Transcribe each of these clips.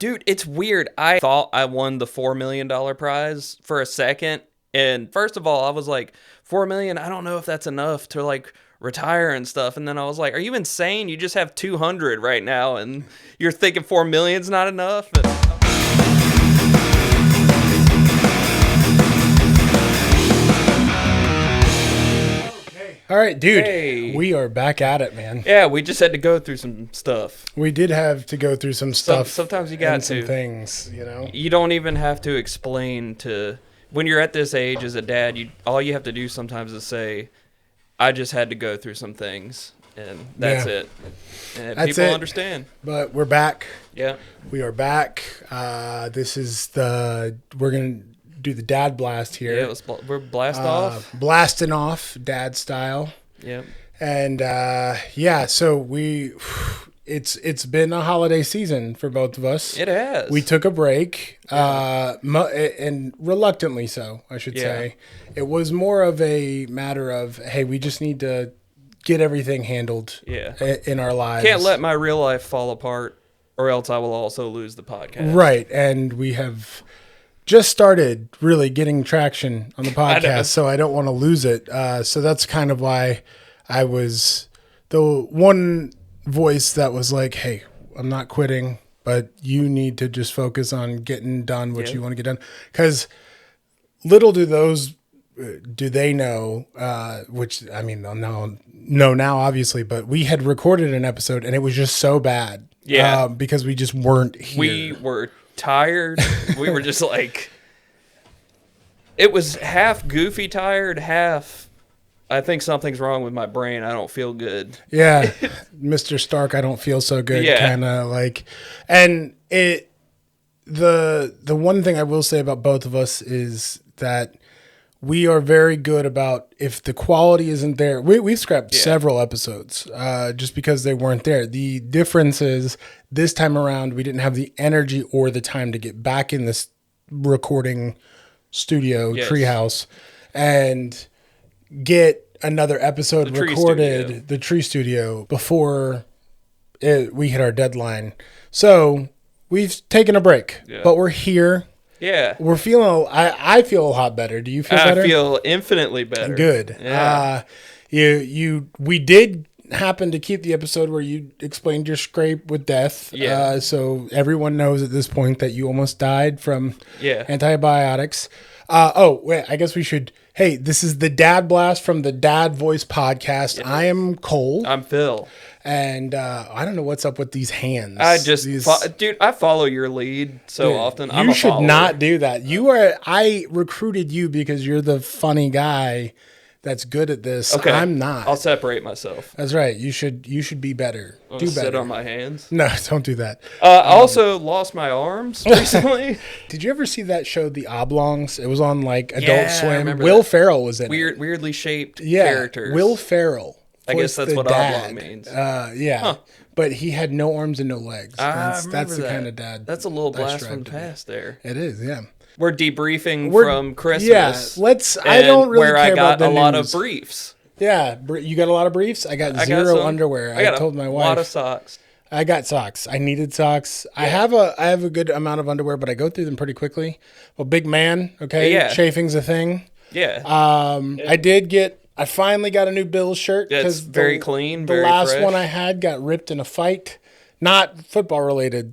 Dude, it's weird. I thought I won the $4 million prize for a second. And first of all, I was like, 4 million, I don't know if that's enough to like retire and stuff. And then I was like, are you insane? You just have 200 right now and you're thinking 4 million's not enough? All right, dude, Hey. We are back at it, man. Yeah, we just had to go through some stuff. We did have to go through some stuff. Sometimes you got and some to. things, you know. You don't even have to explain to when you're at this age as a dad. All you have to do sometimes is say, "I just had to go through some things," and that's it. And That's people it. understand. But we're back. Yeah, We are back. We're gonna do the dad blast here. yeah. We're blast off. Blasting off, dad style. Yeah, And so it's been a holiday season for both of us. it has. We took a break, and reluctantly so, I should say. It was more of a matter of, hey, we just need to get everything handled in our lives. Can't let my real life fall apart, or else I will also lose the podcast. Right, and we have just started really getting traction on the podcast, so I don't want to lose it. So that's kind of why I was the one voice that was like, hey, I'm not quitting, but you need to just focus on getting done what you want to get done. Because little do they know, which, I mean, they'll know now, obviously, but we had recorded an episode and it was just so bad. Yeah. Because we just weren't here. We were tired. We were just like, it was half goofy tired, half I think something's wrong with my brain. I don't feel good. Yeah. Mr. Stark, I don't feel so good. Yeah. Kind of like, and the one thing I will say about both of us is that we are very good about if the quality isn't there. We've scrapped several episodes just because they weren't there. The difference is this time around, we didn't have the energy or the time to get back in this recording studio, treehouse, and get another episode recorded, the tree studio, before we hit our deadline. So we've taken a break, but we're here. Yeah. We're feeling, I feel a lot better. Do you feel better? I feel infinitely better. Good. Yeah. We did happen to keep the episode where you explained your scrape with death. Yeah. So everyone knows at this point that you almost died from antibiotics. Wait, I guess we should, hey, this is the Dad Blast from the Dad Voice Podcast. Yeah. I am Cole. I'm Phil. And I don't know what's up with these hands. Dude, I follow your lead so often. You should not do that. I recruited you because you're the funny guy that's good at this. Okay. I'm not. I'll separate myself. That's right. You should be better. Do better. Sit on my hands? No, don't do that. I also lost my arms recently. Did you ever see that show, The Oblongs? It was on like Adult Swim. Will that. Ferrell was in it. Weirdly shaped characters. Will Ferrell. I guess that's what oblong means. But he had no arms and no legs. That's the kind of dad. That's a little blast from the past there. It is, yeah. We're debriefing from Christmas. Yeah, I don't really care where I got about the a lot news. of briefs. Yeah, you got a lot of briefs? I got zero underwear. I told my wife. A lot of socks. I got socks. I needed socks. Yeah. I have a good amount of underwear, but I go through them pretty quickly. Well, big man, okay? Yeah. Chafing's a thing. Yeah. I finally got a new Bills shirt. It's very clean, very fresh. The last fresh. one I had got ripped in a fight. Not football related,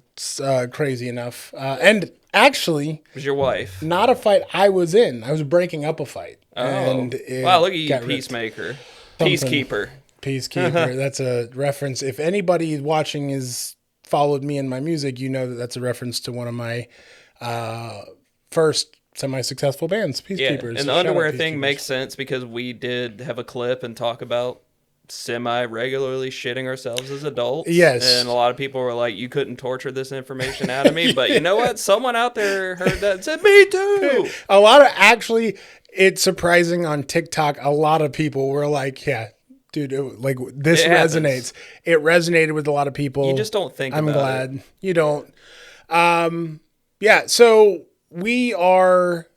crazy enough. And actually, it was your wife. Not a fight I was in. I was breaking up a fight. Oh. And wow, look at you, peacemaker. Peacekeeper. That's a reference. If anybody watching has followed me in my music, you know that's a reference to one of my first semi-successful bands, Peacekeepers. Yeah, and the underwear thing makes sense because we did have a clip and talk about semi-regularly shitting ourselves as adults. Yes. And a lot of people were like, you couldn't torture this information out of me. But you know what? Someone out there heard that and said, me too. It's surprising on TikTok, a lot of people were like, yeah, dude, this resonates. It resonated with a lot of people. You just don't think I'm about glad it. You don't. So we are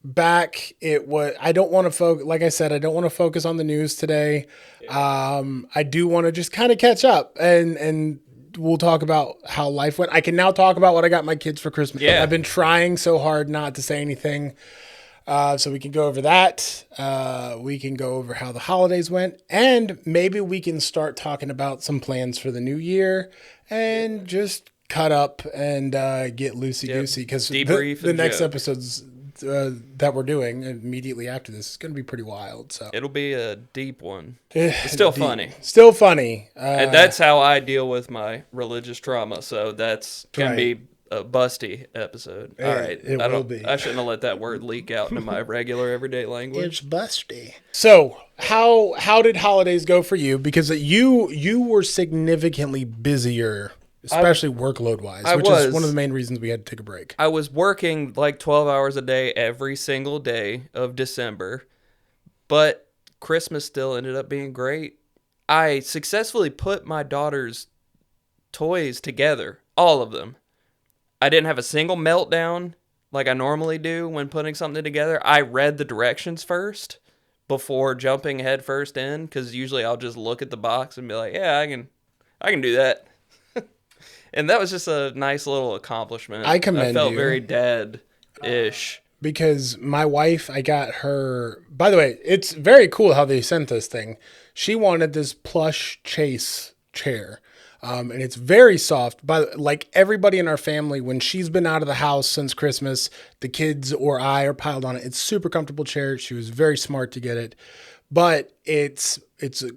back. I don't want to focus, like I said, I don't want to focus on the news today. I do want to just kind of catch up and we'll talk about how life went. I can now talk about what I got my kids for Christmas. Yeah. I've been trying so hard not to say anything. So we can go over that. We can go over how the holidays went. And maybe we can start talking about some plans for the new year and just cut up and get loosey-goosey. Because the next episodes that we're doing immediately after this is going to be pretty wild. So it'll be a deep one. It's still funny. Still funny. And that's how I deal with my religious trauma. So that's can be a busty episode. All right. It will be. I shouldn't have let that word leak out into my regular everyday language. It's busty. So how did holidays go for you? Because you were significantly busier, especially workload wise, which is one of the main reasons we had to take a break. I was working like 12 hours a day every single day of December, but Christmas still ended up being great. I successfully put my daughter's toys together, all of them. I didn't have a single meltdown like I normally do when putting something together. I read the directions first before jumping head first in, because usually I'll just look at the box and be like, yeah, I can do that. And that was just a nice little accomplishment. I commend you. I felt very dad-ish. Because my wife, I got her... By the way, it's very cool how they sent this thing. She wanted this plush chase chair. And it's very soft. But like everybody in our family, when she's been out of the house since Christmas, the kids or I are piled on it. It's a super comfortable chair. She was very smart to get it. But it's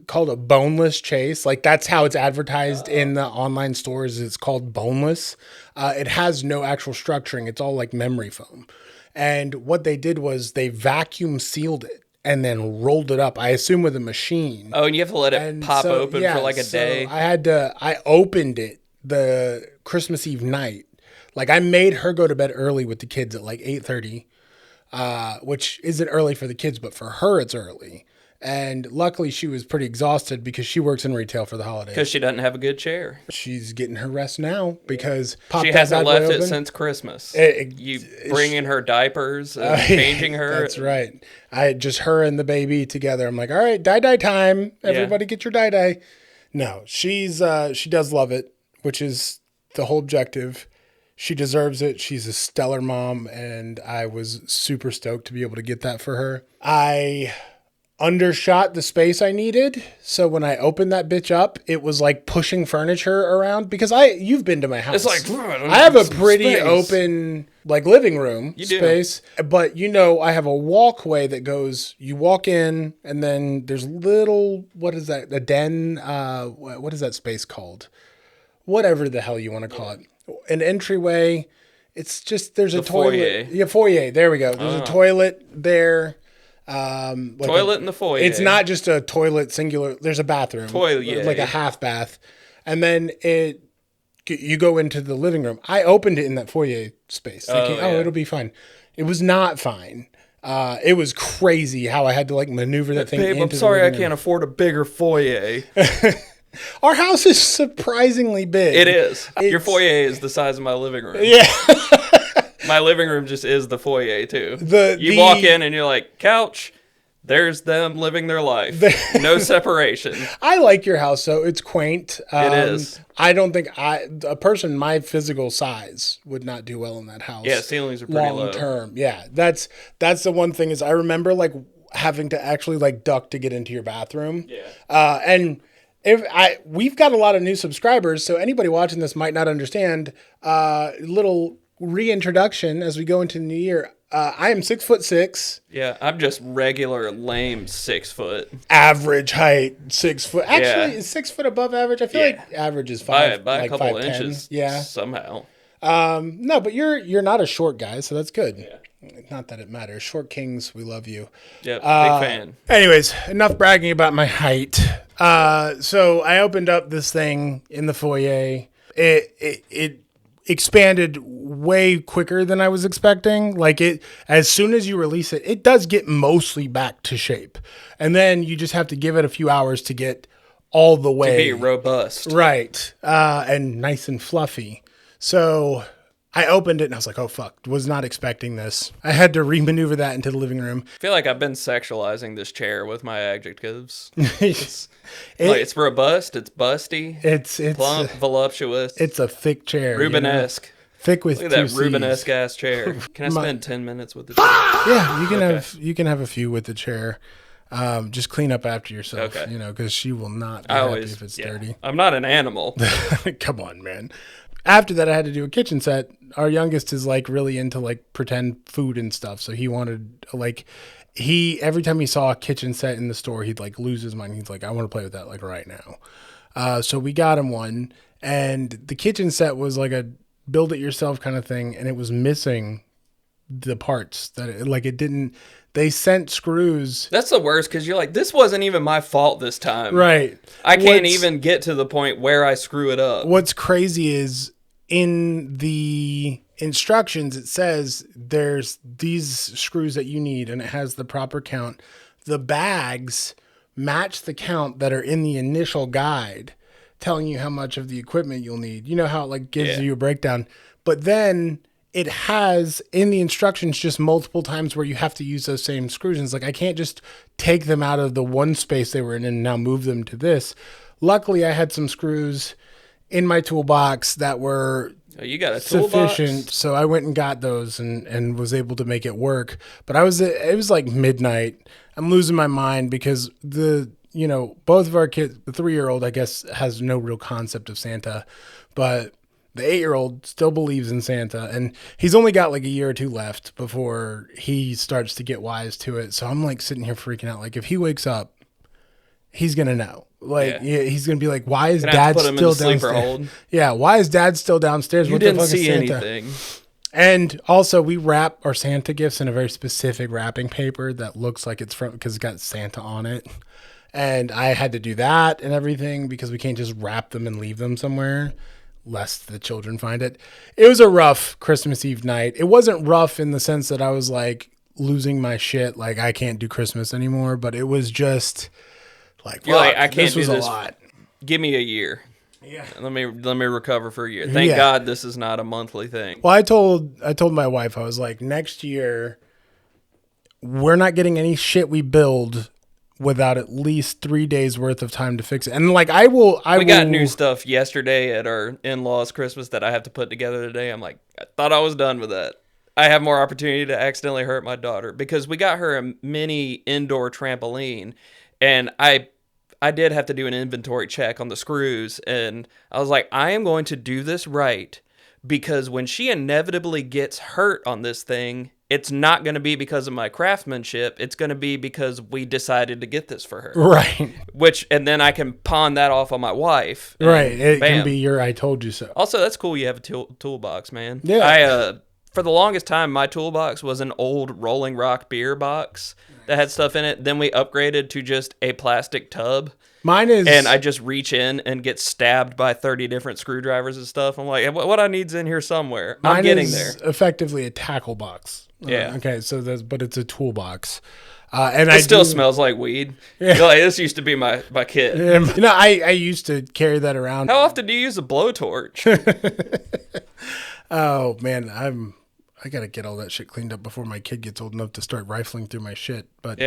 called a boneless chase. Like that's how it's advertised in the online stores. It's called boneless. It has no actual structuring. It's all like memory foam. And what they did was they vacuum sealed it and then rolled it up, I assume with a machine. Oh, and you have to let it pop open for like a day. I opened it the Christmas Eve night. Like I made her go to bed early with the kids at like 8:30, which isn't early for the kids, but for her it's early. And luckily she was pretty exhausted because she works in retail for the holidays. Because she doesn't have a good chair. She's getting her rest now because she hasn't left it since Christmas. You bringing her diapers, changing her. That's right. Just her and the baby together. I'm like, all right, die time. Everybody get your die. No, she does love it, which is the whole objective. She deserves it. She's a stellar mom, and I was super stoked to be able to get that for her. I undershot the space I needed. So when I opened that bitch up, it was like pushing furniture around because you've been to my house. It's like, I have a pretty open like living room space, but I have a walkway that goes, you walk in and then there's little, what is that? A den. What is that space called? Whatever the hell you want to call it. An entryway. It's just, there's a toilet. Foyer. Yeah. Foyer. There we go. There's a toilet there. Toilet in the foyer. It's not just a toilet singular. There's a bathroom. Toilet, like a half bath, and then you go into the living room. I opened it in that foyer space, thinking, it'll be fine. It was not fine. It was crazy how I had to like maneuver that thing. Babe, I'm sorry, I can't afford a bigger foyer. Our house is surprisingly big. It is. Your foyer is the size of my living room. Yeah. My living room just is the foyer, too. You walk in and you're like, couch, there's them living their life. No separation. I like your house, though. It's quaint. It is. I don't think a person my physical size would not do well in that house. Yeah, ceilings are pretty low. Long term. Yeah, that's the one thing is I remember like having to actually like duck to get into your bathroom. Yeah. And we've got a lot of new subscribers, so anybody watching this might not understand. Little reintroduction as we go into the new year. I am 6'6". Yeah, I'm just regular lame 6 foot. Average height 6 foot. Actually, is 6 foot above average? I feel like average is by like a couple 5'10". inches. Yeah, somehow. No, but you're not a short guy, so that's good. Yeah. Not that it matters. Short kings, we love you. Yep, big fan. Anyways, enough bragging about my height. So I opened up this thing in the foyer. It expanded way quicker than I was expecting. Like as soon as you release it, it does get mostly back to shape. And then you just have to give it a few hours to get all the way. To be robust. Right. And nice and fluffy. So I opened it and I was like, oh fuck, was not expecting this. I had to remaneuver that into the living room. I feel like I've been sexualizing this chair with my adjectives. It's It's robust, it's busty, it's plump, voluptuous. It's a thick chair. Rubenesque. Thick with Look at that two C's. Rubenesque ass chair. Can I spend 10 minutes with the chair? Yeah, you can have a few with the chair. Just clean up after yourself, Okay. because she will not be happy if it's dirty. I'm not an animal. Come on, man. After that, I had to do a kitchen set. Our youngest is like really into like pretend food and stuff. So he wanted every time he saw a kitchen set in the store, he'd like lose his mind. He's like, I want to play with that like right now. So we got him one, and the kitchen set was like a build it yourself kind of thing. And it was missing the parts it didn't, they sent screws. That's the worst because you're like, this wasn't even my fault this time. Right. I can't even get to the point where I screw it up. What's crazy is in the instructions, it says there's these screws that you need and it has the proper count. The bags match the count that are in the initial guide telling you how much of the equipment you'll need. You know how it like gives you a breakdown, but then it has in the instructions just multiple times where you have to use those same screws. And it's like, I can't just take them out of the one space they were in and now move them to this. Luckily, I had some screws in my toolbox that were you got a sufficient. toolbox? So I went and got those and was able to make it work. But it was like midnight. I'm losing my mind because both of our kids, the 3-year-old, I guess, has no real concept of Santa, but the 8-year-old still believes in Santa, and he's only got like a year or two left before he starts to get wise to it. So I'm like sitting here freaking out. Like if he wakes up, he's going to know. Like he's going to be like, why is dad still downstairs? Yeah. Why is dad still downstairs? What didn't see anything. And also we wrap our Santa gifts in a very specific wrapping paper that looks like it's because it's got Santa on it. And I had to do that and everything because we can't just wrap them and leave them somewhere lest the children find it. It was a rough Christmas Eve night. It wasn't rough in the sense that I was like losing my shit, like I can't do Christmas anymore, but it was just like, you're like, I can't do this. A lot. Give me a year. Yeah. Let me recover for a year. Thank God this is not a monthly thing. Well, I told my wife, I was like, next year we're not getting any shit we build without at least 3 days worth of time to fix it. And like, we got new stuff yesterday at our in-laws Christmas that I have to put together today. I'm like, I thought I was done with that. I have more opportunity to accidentally hurt my daughter because we got her a mini indoor trampoline, and I did have to do an inventory check on the screws, and I was like, I am going to do this right because when she inevitably gets hurt on this thing, it's not going to be because of my craftsmanship. It's going to be because we decided to get this for her. Right. And then I can pawn that off on my wife. Right. It can be your I told you so. Also, that's cool you have a toolbox, man. Yeah. For the longest time, my toolbox was an old Rolling Rock beer box that had stuff in it. Then we upgraded to just a plastic tub. Mine is... And I just reach in and get stabbed by 30 different screwdrivers and stuff. I'm like, what I need's in here somewhere. I'm getting there. Effectively a tackle box. Yeah. Okay, but it's a toolbox. And it still smells like weed. Yeah. Like, this used to be my kit. I used to carry that around. How often do you use a blowtorch? Oh, man, I got to get all that shit cleaned up before my kid gets old enough to start rifling through my shit. But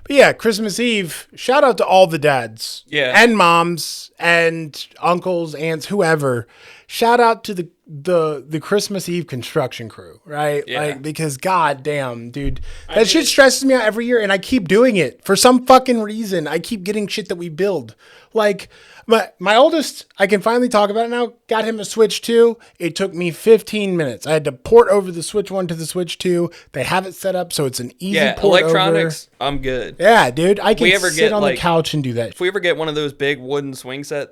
yeah, Christmas Eve, shout out to all the dads and moms and uncles, aunts, whoever. Shout out to the Christmas Eve construction crew, right? Yeah. Like, because goddamn, dude, that shit stresses me out every year, and I keep doing it for some fucking reason. I keep getting shit that we build. Like, my oldest, I can finally talk about it now, got him a Switch 2. It took me 15 minutes. I had to port over the Switch 1 to the Switch 2. They have it set up so it's an easy port electronics, over. I'm good. Yeah, dude, I can sit on the couch and do that. If we ever get one of those big wooden swing sets,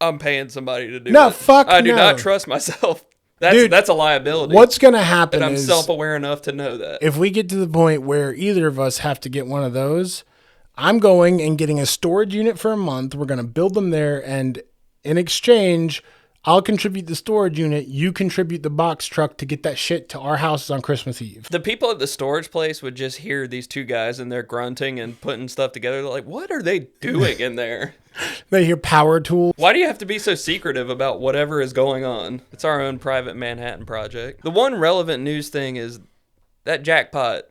I'm paying somebody to do it. No, fuck no. I do not trust myself. That's a liability. What's going to happen and I'm self-aware enough to know that. If we get to the point where either of us have to get one of those, I'm going and getting a storage unit for a month. We're going to build them there, and in exchange, I'll contribute the storage unit. You contribute the box truck to get that shit to our houses on Christmas Eve. The people at the storage place would just hear these two guys and they're grunting and putting stuff together. They're like, what are they doing in there? They hear power tools. Why do you have to be so secretive about whatever is going on? It's our own private Manhattan project. The one relevant news thing is that jackpot,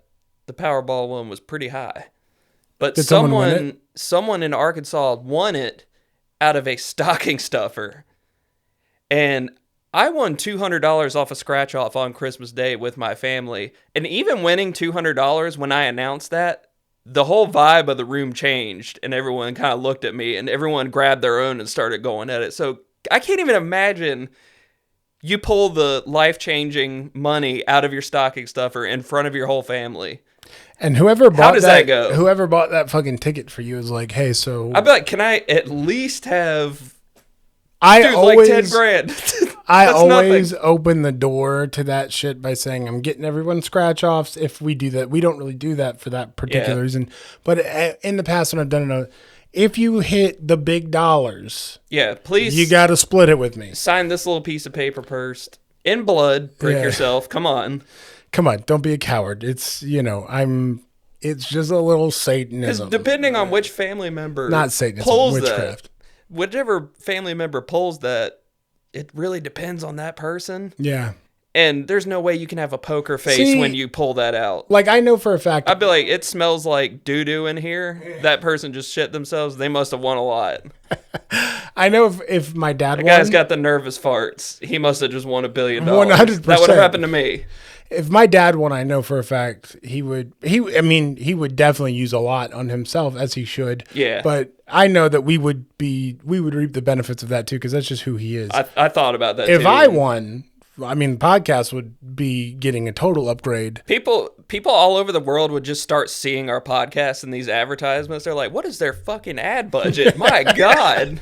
the Powerball one, was pretty high. But Did someone win it? Someone in Arkansas won it out of a stocking stuffer. And I won $200 off a scratch off on Christmas Day with my family. And even winning $200 when I announced that, the whole vibe of the room changed. And everyone kind of looked at me and everyone grabbed their own and started going at it. So I can't even imagine you pull the life-changing money out of your stocking stuffer in front of your whole family. And whoever bought How does that go? Whoever bought that fucking ticket for you is like, hey, so I'd be like, can I at least have... I Dude, always, like 10 grand. I That's always nothing. open the door to that shit by saying I'm getting everyone scratch offs. If we do that, we don't really do that for that particular reason. But in the past, when I've done it, if you hit the big dollars, Yeah, please. you got to split it with me. Sign this little piece of paper first. In blood, prick yourself. Come on. Come on, don't be a coward. It's it's just a little Because Satanism. depending on which family member Not Satanism, pulls witchcraft. that, whichever family member pulls that, it really depends on that person. Yeah. And there's no way you can have a poker face when you pull that out. Like, I know for a fact. I'd be like, it smells like doo-doo in here. That person just shit themselves. They must have won a lot. I know if my dad The won. guy's got the nervous farts. He must have just won $1 billion. 100%. That would have happened to me. If my dad won, I know for a fact he would definitely use a lot on himself, as he should. Yeah. But I know that we would reap the benefits of that too, because that's just who he is. I thought about that If too. I won, I mean, the podcast would be getting a total upgrade. People all over the world would just start seeing our podcast in these advertisements. They're like, what is their fucking ad budget? My God.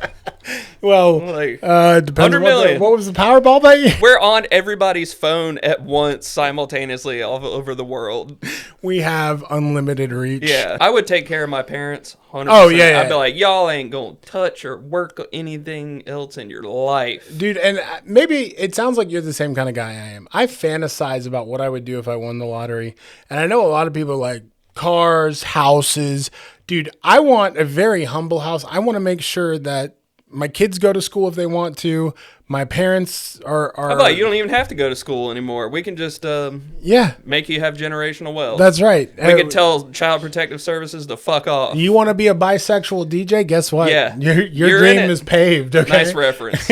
Well, Like, depends 100 on million. what was the Powerball that year? We're on everybody's phone at once, simultaneously, all over the world. We have unlimited reach. Yeah. I would take care of my parents, 100%. Oh, yeah. I'd be like, y'all ain't going to touch or work anything else in your life. Dude, and maybe it sounds like you're the same kind of guy I am. I fantasize about what I would do if I won the lottery. And I know a lot of people are like cars, houses. Dude, I want a very humble house. I want to make sure that my kids go to school if they want to. My parents are How about you don't even have to go to school anymore? We can just make you have generational wealth. That's right. We can tell Child Protective Services to fuck off. You want to be a bisexual DJ? Guess what? Yeah. Your You're in game it. is paved. Okay. Nice reference.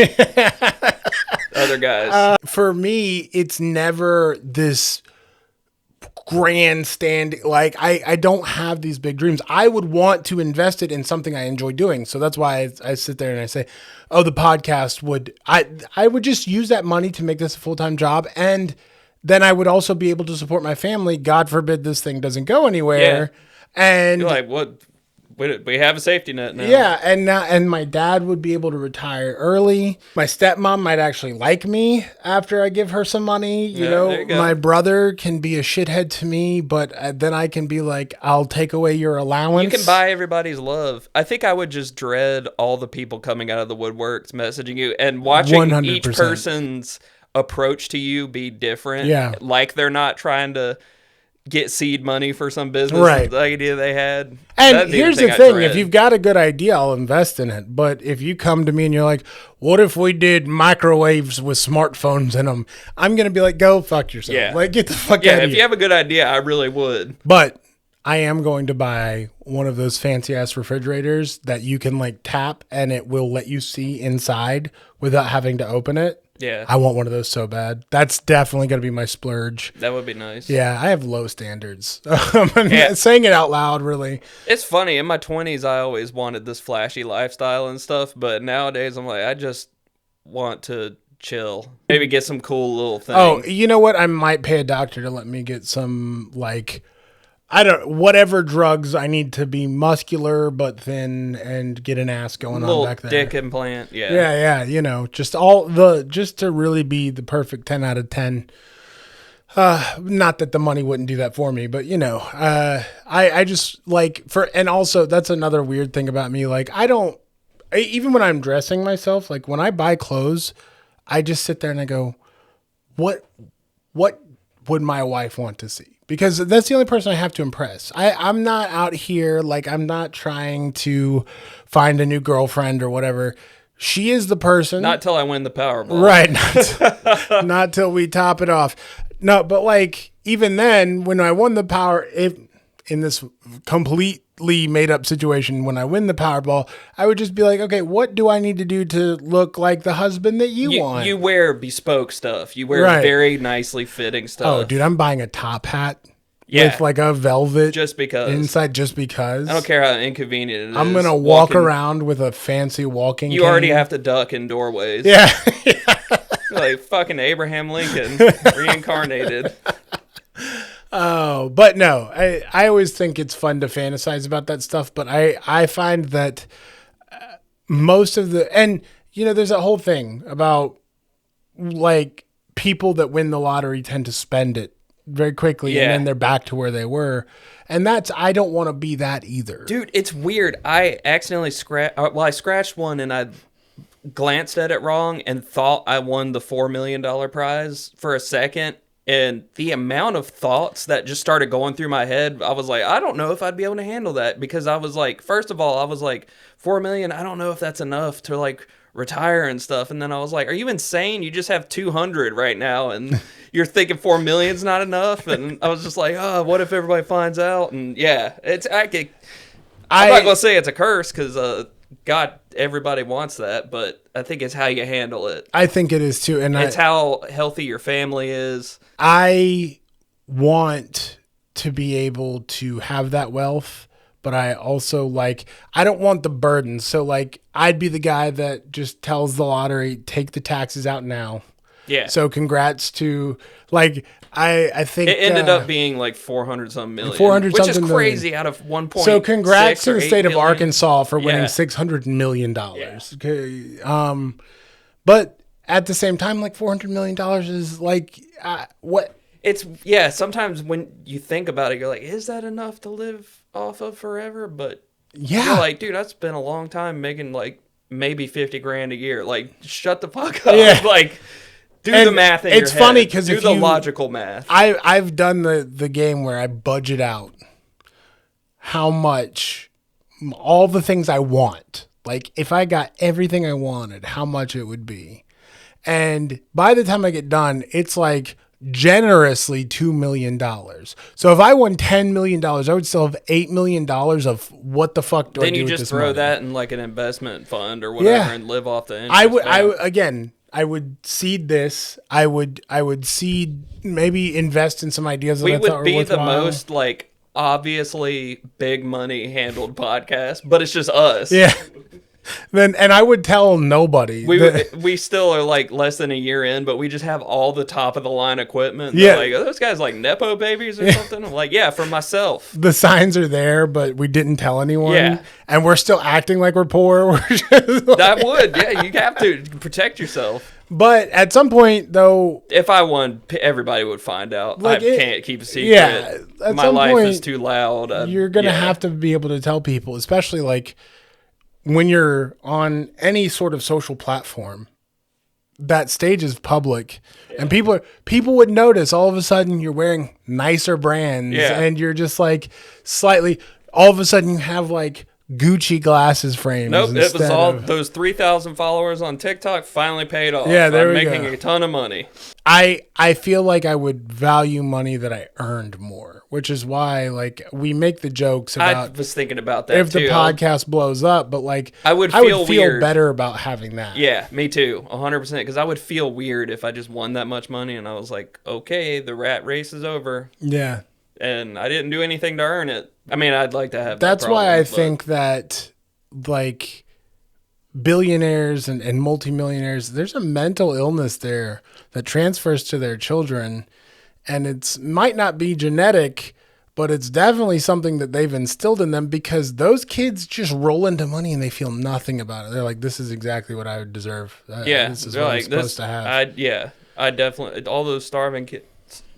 Other guys. For me, it's never this grandstand. Like, I don't have these big dreams. I would want to invest it in something I enjoy doing. So that's why I sit there and I say, oh, the podcast I would just use that money to make this a full-time job. And then I would also be able to support my family. God forbid this thing doesn't go anywhere. And You're like, what? We have a safety net now. yeah, and my dad would be able to retire early. My stepmom might actually like me after I give her some money. You know, there you go. my brother can be a shithead to me, but then I can be like, I'll take away your allowance. You can buy everybody's love. I think I would just dread all the people coming out of the woodworks messaging you and watching 100%. each person's approach to you be different. Yeah. Like they're not trying to get seed money for some business Right. idea they had. And That'd be here's the I thing, dread. if you've got a good idea, I'll invest in it. But if you come to me and you're like, what if we did microwaves with smartphones in them? I'm going to be like, go fuck yourself. Yeah. Like, get the fuck out yeah, of if here. you have a good idea, I really would. But I am going to buy one of those fancy ass refrigerators that you can like tap and it will let you see inside without having to open it. Yeah. I want one of those so bad. That's definitely going to be my splurge. That would be nice. Yeah, I have low standards. Yeah. Saying it out loud, really. It's funny. In my 20s, I always wanted this flashy lifestyle and stuff. But nowadays, I'm like, I just want to chill. Maybe get some cool little thing. Oh, you know what? I might pay a doctor to let me get some, like, whatever drugs I need to be muscular but thin and get an ass going little on back there. dick implant. Yeah. Yeah, you know, just to really be the perfect 10 out of 10. Not that the money wouldn't do that for me, but you know, I just like and also that's another weird thing about me. Like, even when I'm dressing myself, like when I buy clothes, I just sit there and I go, what would my wife want to see? Because that's the only person I have to impress. I'm not out here, like, I'm not trying to find a new girlfriend or whatever. She is the person. Not till I win the Powerball. Right. Not till we top it off. No, but like, even then, when I won the in this completely made up situation, when I win the Powerball, I would just be like, okay, what do I need to do to look like the husband that you want? You wear bespoke stuff. You wear very nicely fitting stuff. Oh, dude, I'm buying a top hat Yeah. with like a velvet Just because. inside, just because. I don't care how inconvenient it is. I'm going to walk around with a fancy walking You cane. already have to duck in doorways. Yeah. Like fucking Abraham Lincoln reincarnated. Oh, but no, I always think it's fun to fantasize about that stuff. But I find that most of and there's that whole thing about like people that win the lottery tend to spend it very quickly and then they're back to where they were. And I don't want to be that either. Dude, it's weird. I accidentally I scratched one and I glanced at it wrong and thought I won the $4 million prize for a second. And the amount of thoughts that just started going through my head, I was like, I don't know if I'd be able to handle that, because I was like, first of all, I was like, 4 million, I don't know if that's enough to like retire and stuff. And then I was like, are you insane? You just have 200 right now and you're thinking 4 million's not enough. And I was just like, oh, what if everybody finds out? And yeah, I'm not gonna say it's a curse, because God, everybody wants that, but I think it's how you handle it. I think it is too. And it's how healthy your family is. I want to be able to have that wealth, but I also I don't want the burden. So like, I'd be the guy that just tells the lottery, take the taxes out now. Yeah. So congrats to I think it ended up being like 400 some million, 400 which is something crazy million. out of 1.6. So congrats to the state of Arkansas for winning Yeah. $600 million. Yeah. Okay. But at the same time, like $400 million is like, what? It's, sometimes when you think about it, you're like, is that enough to live off of forever? But Yeah. you're like, dude, I spent a long time making like maybe 50 grand a year. Like, shut the fuck up. Yeah. Like, do the math in your head. It's funny because do the logical math. I've done the game where I budget out how much, all the things I want. Like, if I got everything I wanted, how much it would be. And by the time I get done, it's like generously $2 million. So if I won $10 million, I would still have $8 million of what the fuck do I do with this money? Then you just throw that in like an investment fund or whatever and live off the interest. I would seed this. I would seed, maybe invest in some ideas that I thought were worthwhile. We would be the most like obviously big money handled podcast, but it's just us. Yeah. And I would tell nobody. We still are like less than a year in, but we just have all the top of the line equipment. Yeah. Like, are those guys like Nepo babies or something? I'm like, yeah, for myself. The signs are there, but we didn't tell anyone. Yeah. And we're still acting like we're poor. We're just That would, yeah, you have to protect yourself. But at some point, though, if I won, everybody would find out. Like I can't keep a secret. Yeah, at my some life point, is too loud. You're going to have to be able to tell people, especially like when you're on any sort of social platform, that stage is public, and people would notice all of a sudden you're wearing nicer brands, and you're just like slightly. All of a sudden you have like Gucci glasses frames. Nope, it was all those 3,000 followers on TikTok finally paid off. Yeah, there I'm we making go. a ton of money. I feel like I would value money that I earned more, which is why like we make the jokes about. I was thinking about that if too. the podcast blows up, but like I would feel weird. better about having that. Yeah, me too, 100%. Because I would feel weird if I just won that much money and I was like, okay, the rat race is over. Yeah. And I didn't do anything to earn it. I mean, I'd like to have. That's why I think that like billionaires and multimillionaires, there's a mental illness there that transfers to their children, and it's might not be genetic, but it's definitely something that they've instilled in them, because those kids just roll into money and they feel nothing about it. They're like, this is exactly what I would deserve. This is what I'm supposed to have. I definitely, all those starving kids,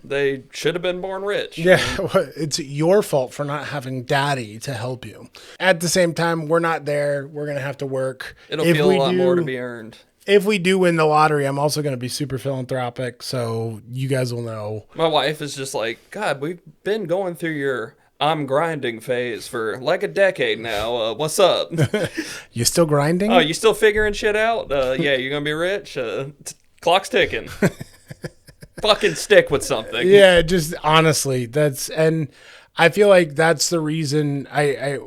they should have been born rich. Yeah, it's your fault for not having daddy to help you. At the same time, we're not there. We're going to have to work. It'll feel a lot more to be earned. if we do win the lottery, I'm also going to be super philanthropic, so you guys will know. My wife is just like, God, we've been going through your I'm grinding phase for like a decade now. What's up? You still grinding? Oh, you still figuring shit out? Yeah, you're going to be rich? Clock's ticking. Fucking stick with something. Yeah, just honestly, and I feel like that's the reason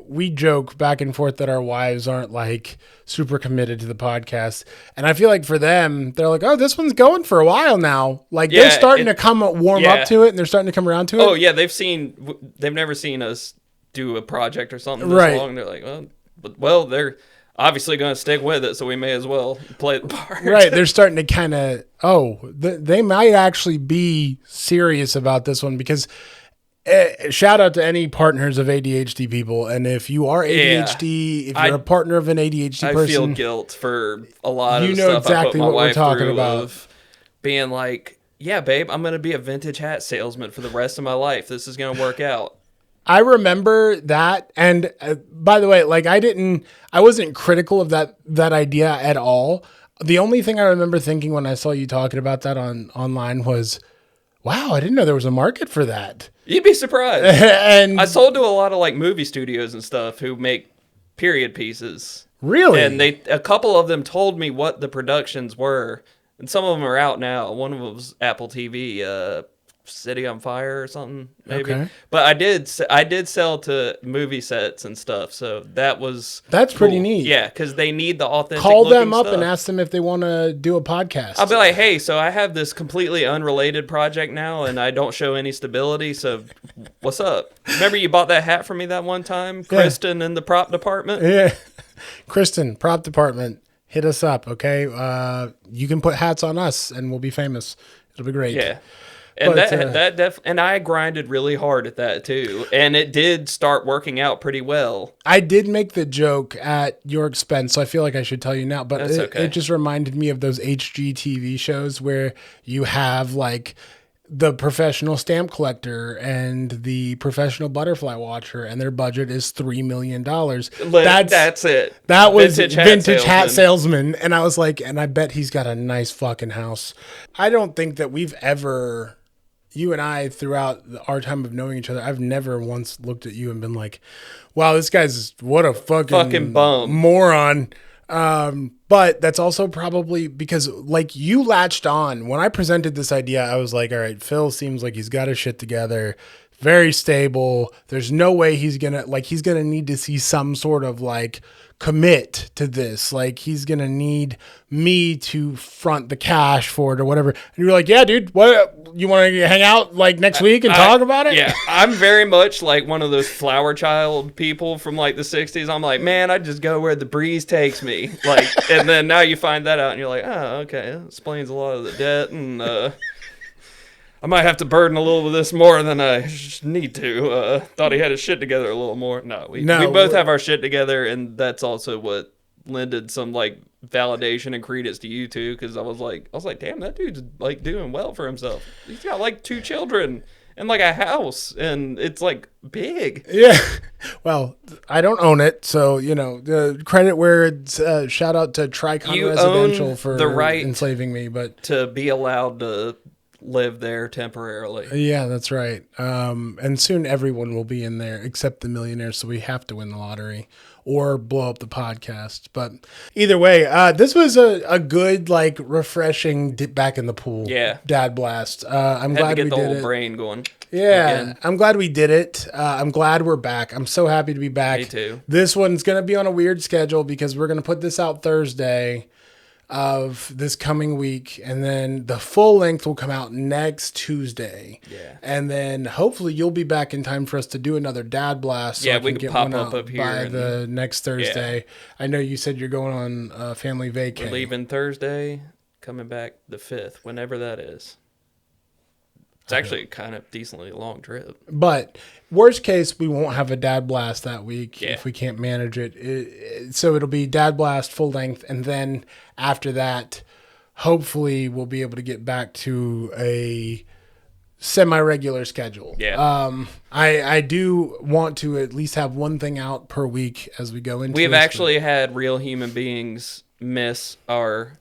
we joke back and forth that our wives aren't like super committed to the podcast. And I feel like for them, they're like, oh, this one's going for a while now. Like they're starting to warm up to it, and they're starting to come around to it. Oh yeah, they've never seen us do a project or something this long. They're like, well, they're obviously going to stick with it, so we may as well play the part. Right. They're starting to kind of, they might actually be serious about this one because shout out to any partners of ADHD people. And if you are ADHD, if you're a partner of an ADHD person. I feel guilt for a lot of know stuff exactly I put my what wife we're talking through about. Of being like, yeah, babe, I'm going to be a vintage hat salesman for the rest of my life. This is going to work out. I remember that, and by the way, like I wasn't critical of that idea at all. The only thing I remember thinking when I saw you talking about that online was, wow, I didn't know there was a market for that. You'd be surprised. And I sold to a lot of like movie studios and stuff who make period pieces. Really? And a couple of them told me what the productions were, and some of them are out now. One of them was Apple TV, City on Fire or something, maybe. Okay. But I did sell to movie sets and stuff, so that's cool. Pretty neat. Yeah, because they need the authentic. Call them up stuff. And ask them if they want to do a podcast. I'll be like, hey, so I have this completely unrelated project now, and I don't show any stability. So, what's up? Remember you bought that hat for me that one time, Kristen, in the prop department? Yeah, Kristen, prop department. Hit us up, okay? You can put hats on us, and we'll be famous. It'll be great. Yeah. And and I grinded really hard at that too, and it did start working out pretty well. I did make the joke at your expense, so I feel like I should tell you now. But it just reminded me of those HGTV shows where you have like the professional stamp collector and the professional butterfly watcher, and their budget is $3 million. That's it. That was vintage hat salesman. And I was like, and I bet he's got a nice fucking house. I don't think that we've ever, you and I, throughout our time of knowing each other, I've never once looked at you and been like, wow, this guy's what a fucking bum moron. But that's also probably because like you latched on when I presented this idea. I was like, all right, Phil seems like he's got his shit together, very stable. There's no way he's going to need to see some sort of like commit to this. Like he's going to need me to front the cash for it or whatever. And you were like, yeah, dude, what, you want to hang out like next week and talk about it? Yeah. I'm very much like one of those flower child people from like the 60s. I'm like, man, I just go where the breeze takes me. Like, and then now you find that out and you're like, oh, okay. That explains a lot of the debt. And, I might have to burden a little of this more than I need to. Thought he had his shit together a little more. No, we both have our shit together, and that's also what lended some like validation and credence to you too. Because I was like, damn, that dude's like doing well for himself. He's got like 2 children and like a house, and it's like big. Yeah. Well, I don't own it, so the credit where it's shout out to Tricon Residential for the right enslaving me, but to be allowed to live there temporarily. Yeah, that's right. And soon everyone will be in there except the millionaires, so we have to win the lottery or blow up the podcast. But either way, this was a good, like, refreshing dip back in the pool. Yeah. Dad blast. I'm glad we did it. Had to get the whole brain going. Yeah, again. I'm glad we did it. I'm glad we're back. I'm so happy to be back. Me too. This one's going to be on a weird schedule because we're going to put this out Thursday of this coming week, and then the full length will come out next Tuesday. Yeah. And then hopefully you'll be back in time for us to do another dad blast. So we can get pop up here by the next Thursday. Yeah. I know you said you're going on family vacation. We're leaving Thursday, coming back the 5th, whenever that is. It's actually kind of decently long trip. But worst case, we won't have a dad blast that week if we can't manage it. So it'll be dad blast full length. And then after that, hopefully we'll be able to get back to a semi-regular schedule. Yeah. I do want to at least have one thing out per week as we go into We've actually had real human beings miss our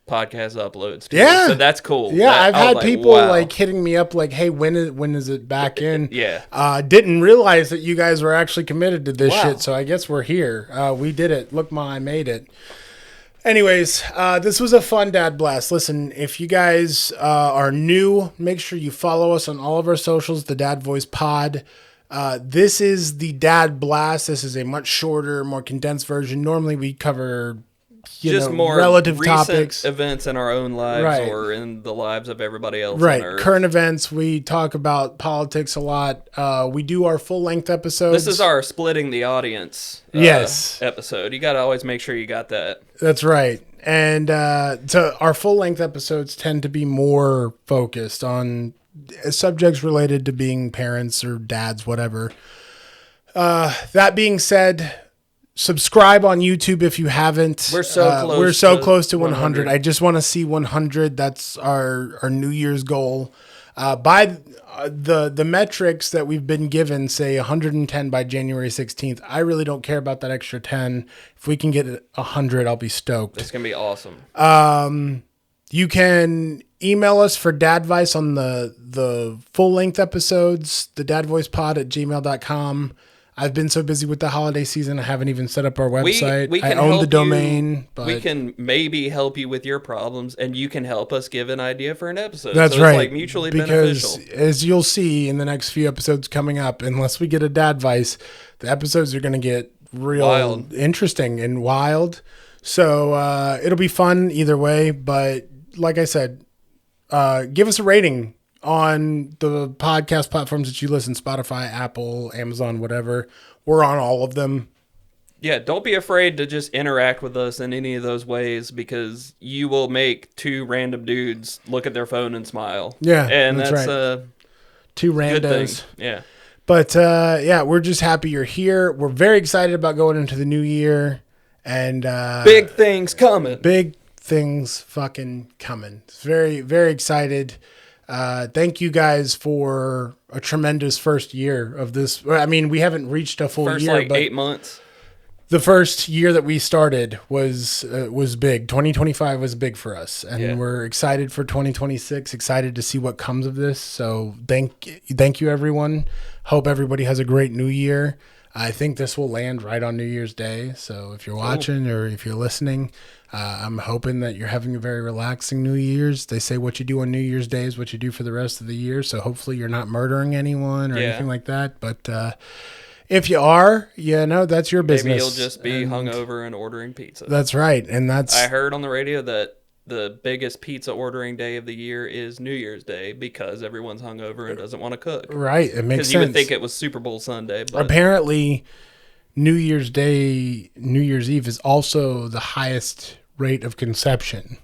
podcast uploads. Yeah. So that's cool. Yeah, I've I was had people wow. like hitting me up like, hey, when is it back in? Yeah. Didn't realize that you guys were actually committed to this Wow. shit, so I guess we're here. We did it. Look, I made it. Anyways, this was a fun Dad Blast. Listen, if you guys are new, make sure you follow us on all of our socials, the Dad Voice Pod. This is the Dad Blast. This is a much shorter, more condensed version. Normally we cover just more relative recent topics, events in our own lives right, or in the lives of everybody else. Right. On Earth. Current events. We talk about politics a lot. We do our full length episodes. This is our splitting the audience yes. episode. You got to always make sure you got that. That's right. And so our full length episodes tend to be more focused on subjects related to being parents or dads, whatever. That being said, subscribe on YouTube if you haven't. We're so close. We're so close to 100. I just want to see 100. That's our New Year's goal. By the metrics that we've been given, say 110 by January 16th. I really don't care about that extra 10. If we can get 100, I'll be stoked. It's gonna be awesome. You can email us for dadvice on the full length episodes, the dadvoicepod@gmail.com. I've been so busy with the holiday season, I haven't even set up our website. We I can own help the domain. But we can maybe help you with your problems, and you can help us give an idea for an episode. That's so right. It's like mutually beneficial. As you'll see in the next few episodes coming up, unless we get a dadvice, the episodes are going to get real Wild. interesting and wild. So it'll be fun either way. But like I said, give us a rating on the podcast platforms that you listen, Spotify, Apple, Amazon, whatever. We're on all of them. Yeah, don't be afraid to just interact with us in any of those ways, because you will make two random dudes look at their phone and smile. Yeah, and that's right. Two good thing. randos. Yeah. But yeah, we're just happy you're here. We're very excited about going into the new year. And big things coming. Big things fucking coming. It's very, very excited. Thank you guys for a tremendous first year of this. I mean, we haven't reached a full First, year, like but 8 months. The first year that we started was big. 2025 was big for us, and we're excited for 2026. Excited to see what comes of this. So thank you, everyone. Hope everybody has a great New Year. I think this will land right on New Year's Day. So if you're watching or if you're listening, I'm hoping that you're having a very relaxing New Year's. They say what you do on New Year's Day is what you do for the rest of the year. So hopefully you're not murdering anyone or anything like that. But if you are, that's your business. Maybe you'll just be hungover and ordering pizza. That's right. And I heard on the radio that the biggest pizza ordering day of the year is New Year's Day, because everyone's hungover and doesn't want to cook. Right. It makes sense. Because you would think it was Super Bowl Sunday. But apparently, New Year's Day, New Year's Eve is also the highest rate of conception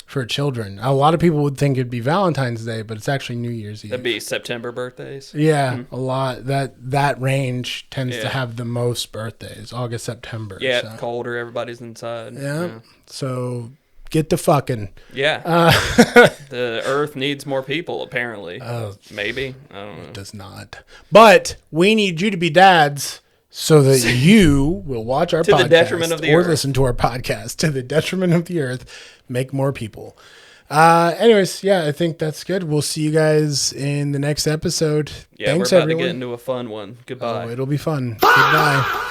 for children. A lot of people would think it'd be Valentine's Day, but it's actually New Year's Eve. That'd be September birthdays. Yeah, a lot. That range tends to have the most birthdays, August, September. Yeah, so. Colder, everybody's inside. Yeah. So get the fucking. Yeah. The earth needs more people, apparently. Maybe. I don't know. It does not. But we need you to be dads so that you will watch our podcast. To the detriment of the earth. Or listen to our podcast. To the detriment of the earth. Make more people. Anyways, I think that's good. We'll see you guys in the next episode. Yeah, Thanks, we're about everyone. to get into a fun one. Goodbye. Oh, it'll be fun. Goodbye.